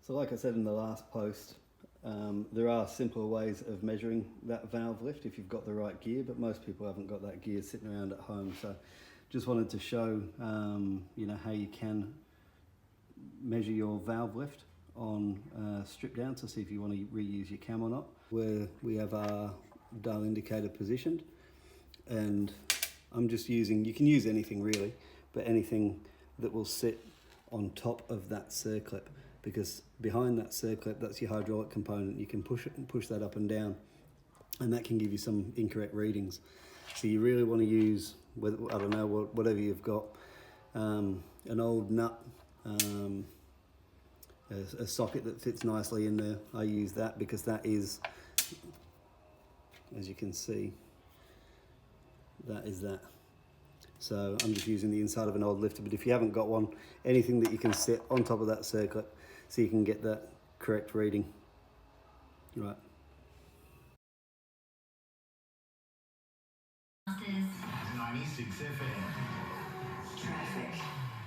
So like I said in the last post, there are simpler ways of measuring that valve lift if you've got the right gear, but most people haven't got that gear sitting around at home. So just wanted to show you know, how you can measure your valve lift on strip down to see if you want to reuse your cam or not. Where we have our dial indicator positioned, and I'm just using, you can use anything really, but anything that will sit on top of that circlip, because behind that circlip, that's your hydraulic component. You can push it and push that up and down, and that can give you some incorrect readings. So you really want to use, I don't know, whatever you've got, an old nut, a socket that fits nicely in there. I use that because that is, as you can see, that is that. So I'm just using the inside of an old lifter, but if you haven't got one, anything that you can sit on top of that circlip so you can get that correct reading. Right. 96 FM. Traffic.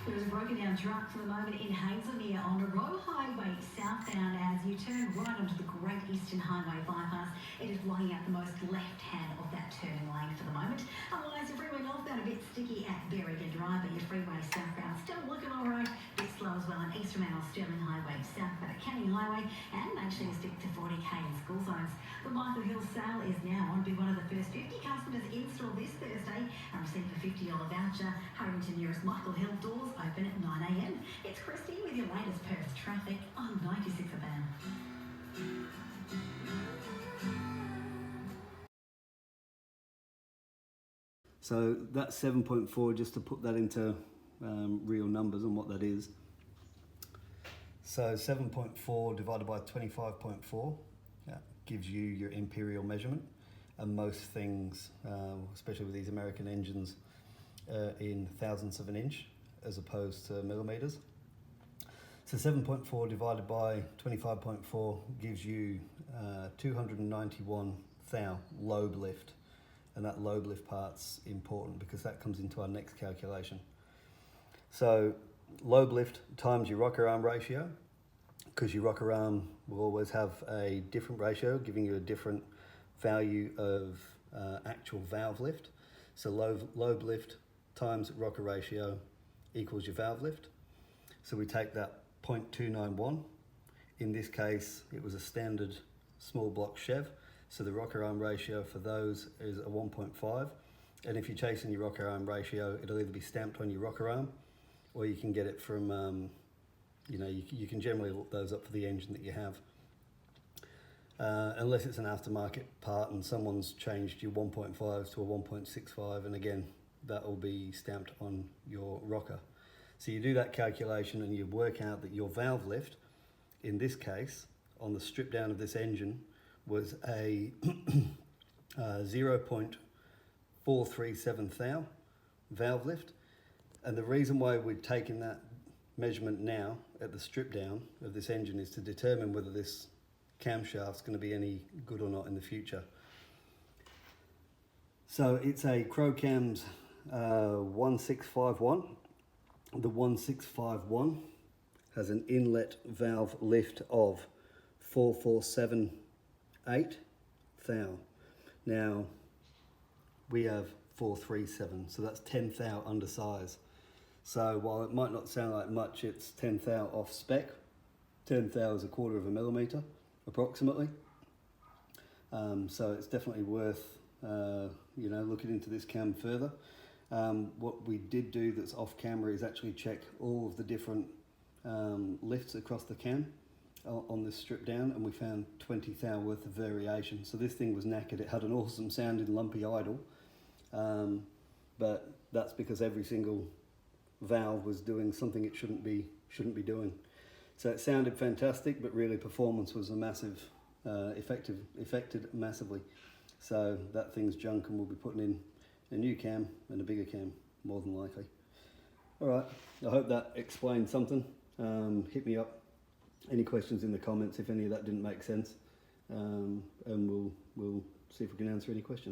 There is a broken down truck for the moment in Hazelmere on the Road Highway southbound as you turn right onto the Great Eastern Highway bypass. It is blocking out the most left hand of that turning lane for the moment. Otherwise, your freeway northbound a bit sticky at Berwick Drive, but your freeway southbound still looking all right. A bit slow as well on Eastern on Stirling Highway, southbound at Canning Highway, and make sure you stick to 40k in school zones. The Michael Hill sale is now on. Be one of the first 50 customers installed this Thursday and receive a $50 voucher. Hurry to nearest Michael Hill, doors open at 9 a.m. It's Christy with your latest Perth traffic on 96 FM. So that's 7.4, just to put that into real numbers and what that is. So 7.4 divided by 25.4 gives you your imperial measurement, and most things, especially with these American engines, in thousandths of an inch as opposed to millimeters. So 7.4 divided by 25.4 gives you 291 thou lobe lift, and that lobe lift part's important because that comes into our next calculation. So lobe lift times your rocker arm ratio, because your rocker arm will always have a different ratio, giving you a different value of actual valve lift. So lobe lift times rocker ratio equals your valve lift. So we take that 0.291. In this case, it was a standard small block Chev, so the rocker arm ratio for those is a 1.5. And if you're chasing your rocker arm ratio, it'll either be stamped on your rocker arm, or you can get it from, you know, you can generally look those up for the engine that you have. Unless it's an aftermarket part and someone's changed your 1.5s to a 1.65, and again, that will be stamped on your rocker. So you do that calculation and you work out that your valve lift, in this case, on the strip down of this engine, was a 0.437 thou valve lift. And the reason why we're taking that measurement now at the strip down of this engine is to determine whether this camshaft's going to be any good or not in the future. So it's a Crocam's 1651. The 1651 has an inlet valve lift of 4478 thou. Now we have 437, so that's 10 thou under size. So while it might not sound like much, it's 10 thou off spec. 10 thou is a quarter of a millimeter approximately. So it's definitely worth you know, looking into this cam further. What we did do that's off camera is actually check all of the different lifts across the cam on this strip down, and we found 20 thou worth of variation. So this thing was knackered. It had an awesome sounding lumpy idle, but that's because every single valve was doing something it shouldn't be doing. So it sounded fantastic, but really performance was a massive affected massively. So that thing's junk, and we'll be putting in a new cam and a bigger cam, more than likely. All right, I hope that explained something. Hit me up, any questions in the comments if any of that didn't make sense, and we'll see if we can answer any questions.